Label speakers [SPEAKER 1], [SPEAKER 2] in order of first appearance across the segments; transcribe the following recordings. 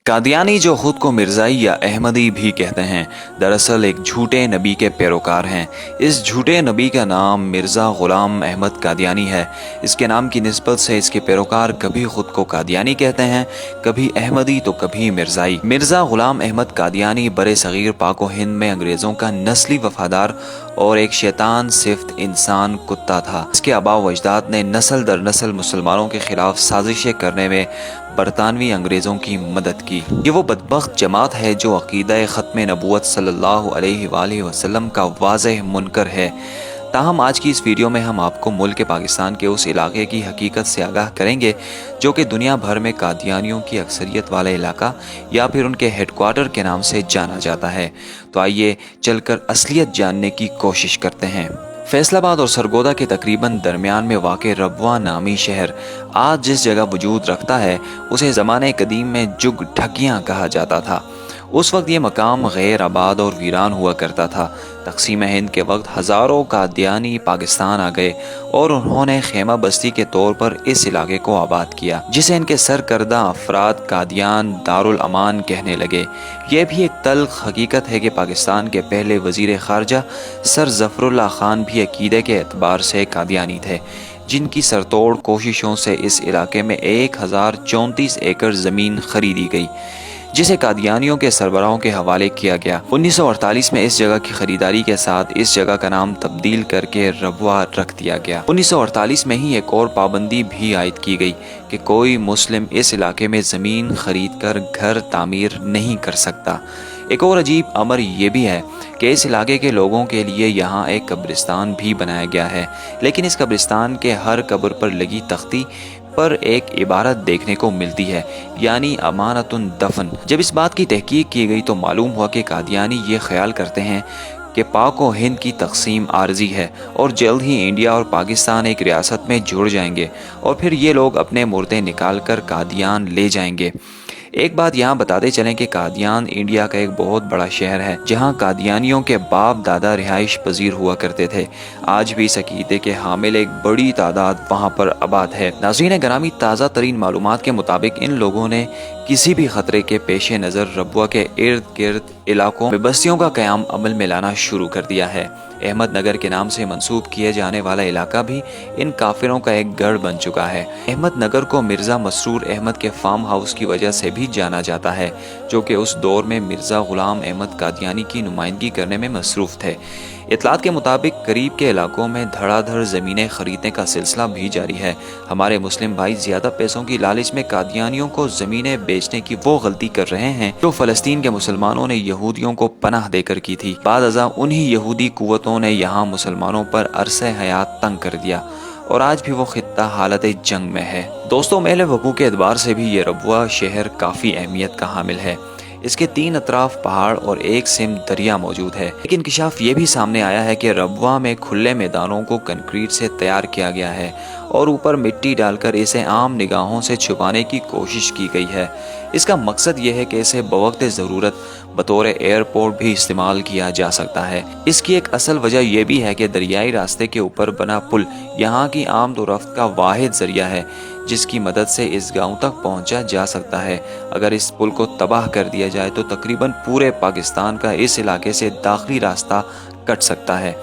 [SPEAKER 1] कादियानी, जो खुद को मिर्ज़ाई या अहमदी भी कहते हैं, दरअसल एक झूठे नबी के पैरोकार हैं। इस झूठे नबी का नाम मिर्ज़ा ग़ुलाम अहमद कादियानी है। इसके नाम की निस्बत से इसके पैरोकार कभी खुद को कादियानी कहते हैं, कभी अहमदी तो कभी मिर्ज़ाई। मिर्ज़ा ग़ुलाम अहमद कादियानी बरे सग़ीर पाक व हिंद में अंग्रेज़ों का नस्ली वफ़ादार और एक शैतान सिफ्त इंसान कुत्ता था। इसके आबा व अजदाद ने नस्ल दर नस्ल मुसलमानों के ख़िलाफ़ साजिशें करने में बरतानवी अंग्रेज़ों की मदद की। ये वो बदबख्त जमात है जो अक़ीदा ख़त्म नबूवत सल्लल्लाहु अलैहि वसल्लम का वाज़ेह मुनकर है। ताहम आज की इस वीडियो में हम आपको मुल्क पाकिस्तान के उस इलाके की हकीकत से आगाह करेंगे जो कि दुनिया भर में कादियानियों की अक्सरियत वाला इलाका या फिर उनके हेडक्वार्टर के नाम से जाना जाता है। तो आइए चलकर असलियत जानने की कोशिश करते हैं। फैसलाबाद और सरगोदा के तकरीबन दरमियान में वाक़े रबवा नामी शहर आज जिस जगह वजूद रखता है उसे ज़माने कदीम में जुग ढकियाँ कहा जाता था। उस वक्त ये मकाम गैर आबाद और वीरान हुआ करता था। तक़सीम हिंद के वक्त हज़ारों कादियानी पाकिस्तान आ गए और उन्होंने खेमा बस्ती के तौर पर इस इलाके को आबाद किया, जिसे इनके सरकर्दा अफराद कादियान दारुल अमान कहने लगे। ये भी एक तल्ख़ हकीकत है कि पाकिस्तान के पहले वज़ीर ख़ारजा सर ज़फ़रुल्लाह ख़ान भी अक़ीदे के एतबार से कादियानी थे, जिनकी सरतोड़ कोशिशों से इस इलाके में 1034 एकड़ ज़मीन खरीदी गई, जिसे कादियानियों के सरबराहों के हवाले किया गया। 1948 में इस जगह की खरीदारी के साथ इस जगह का नाम तब्दील करके रबवा रख दिया गया। 1948 में ही एक और पाबंदी भी आयद की गई कि कोई मुस्लिम इस इलाके में ज़मीन खरीद कर घर तामीर नहीं कर सकता। एक और अजीब अमर ये भी है कि इस इलाके के लोगों के लिए यहाँ एक कब्रिस्तान भी बनाया गया है, लेकिन इस कब्रिस्तान के हर कब्र पर लगी तख्ती पर एक इबारत देखने को मिलती है, यानी अमानतुन दफन। जब इस बात की तहकीक की गई तो मालूम हुआ कि कादियानी ये ख्याल करते हैं कि पाक व हिंद की तकसीम आर्जी है और जल्द ही इंडिया और पाकिस्तान एक रियासत में जुड़ जाएंगे और फिर ये लोग अपने मुर्दे निकाल कर कादियान ले जाएंगे। एक बात यहाँ बताते चलें कि कादियान इंडिया का एक बहुत बड़ा शहर है जहाँ कादियानियों के बाप दादा रिहाइश पजीर हुआ करते थे। आज भी इस अक़ीदे के हामिल एक बड़ी तादाद वहाँ पर आबाद है। नाज़रीन ग्रामी, ताज़ा तरीन मालूमात के मुताबिक इन लोगों ने किसी भी खतरे के पेश नज़र रबवा के इर्द गिर्द इलाकों में बस्तियों का क़याम अमल में लाना शुरू कर दिया है। अहमद नगर के नाम से मंसूब किए जाने वाला इलाका भी इन काफिरों का एक गढ़ बन चुका है। अहमद नगर को मिर्ज़ा मसरूर अहमद के फार्म हाउस की वजह से भी जाना जाता है, जो कि उस दौर में मिर्ज़ा ग़ुलाम अहमद कादियानी की नुमाइंदगी करने में मसरूफ़ थे। इतलात के मुताबिक करीब के इलाकों में धड़ाधड़ ज़मीनें खरीदने का सिलसिला भी जारी है। हमारे मुस्लिम भाई ज़्यादा पैसों की लालच में कादियानियों को ज़मीनें बेचने की वो गलती कर रहे हैं जो फ़लस्तीन के मुसलमानों ने यहूदियों को पनाह देकर की थी। बाद अज़ा उन्हीं यहूदी कुव्वतों ने यहाँ मुसलमानों पर अरसे हयात तंग कर दिया और आज भी वो खित्ता हालत जंग में है। दोस्तों, मेल वक़ूअ के एतबार से भी ये रबवा शहर काफ़ी अहमियत का हामिल है। इसके 3 अतराफ पहाड़ और एक सिम दरिया मौजूद है। एक इंकशाफ ये भी सामने आया है कि रबवा में खुले मैदानों को कंक्रीट से तैयार किया गया है और ऊपर मिट्टी डालकर इसे आम निगाहों से छुपाने की कोशिश की गई है। इसका मकसद ये है कि इसे बवक्त ज़रूरत बतौर एयरपोर्ट भी इस्तेमाल किया जा सकता है। इसकी एक असल वजह यह भी है कि दरियाई रास्ते के ऊपर बना पुल यहाँ की आमद व रफ्त का वाहिद ज़रिया है जिसकी मदद से इस गांव तक पहुंचा जा सकता है। अगर इस पुल को तबाह कर दिया जाए तो तकरीबन पूरे पाकिस्तान का इस इलाके से दाखिली रास्ता कट सकता है।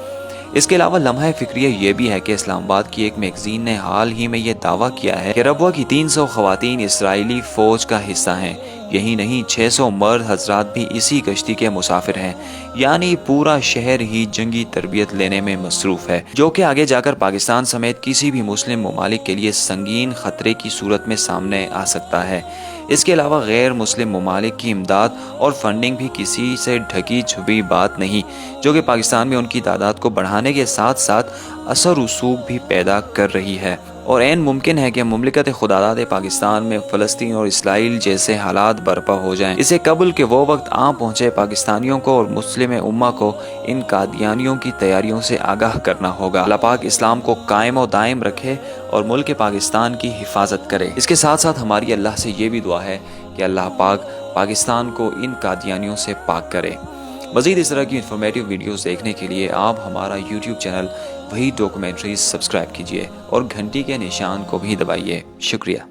[SPEAKER 1] इसके अलावा लम्हा फिक्रिया ये भी है कि इस्लामाबाद की एक मैगजीन ने हाल ही में ये दावा किया है कि रबवा की 300 ख़वातीन इसराइली फ़ौज का हिस्सा हैं। यही नहीं, 600 मर्द हजरात भी इसी कश्ती के मुसाफिर हैं, यानी पूरा शहर ही जंगी तरबियत लेने में मसरूफ़ है, जो कि आगे जाकर पाकिस्तान समेत किसी भी मुस्लिम ममालिक के लिए संगीन ख़तरे की सूरत में सामने आ सकता है। इसके अलावा गैर मुस्लिम ममालिक की इमदाद और फंडिंग भी किसी से ढकी छुपी बात नहीं, जो कि पाकिस्तान में उनकी तादाद को बढ़ाने के साथ साथ असर रसूख भी पैदा कर रही है। और ऐन मुमकिन है कि मुमलिकत खुदादाद पाकिस्तान में फ़लस्तीन और इसराइल जैसे हालात बर्पा हो जाएं। इसे कबल के वो वक्त आ पहुँचे पाकिस्तानियों को और मुस्लिम उम्मा को इन कादियानियों की तैयारियों से आगाह करना होगा। अल्लाह पाक इस्लाम को कायम और दायम रखे और मुल्क पाकिस्तान की हिफाजत करे। इसके साथ साथ हमारी अल्लाह से ये भी दुआ है कि अल्लाह पाक पाकिस्तान को इन कादियानियों से पाक करे। मज़ीद इस तरह की इन्फॉर्मेटिव वीडियोस देखने के लिए आप हमारा यूट्यूब चैनल वही डॉक्यूमेंट्रीज सब्सक्राइब कीजिए और घंटी के निशान को भी दबाइए। शुक्रिया।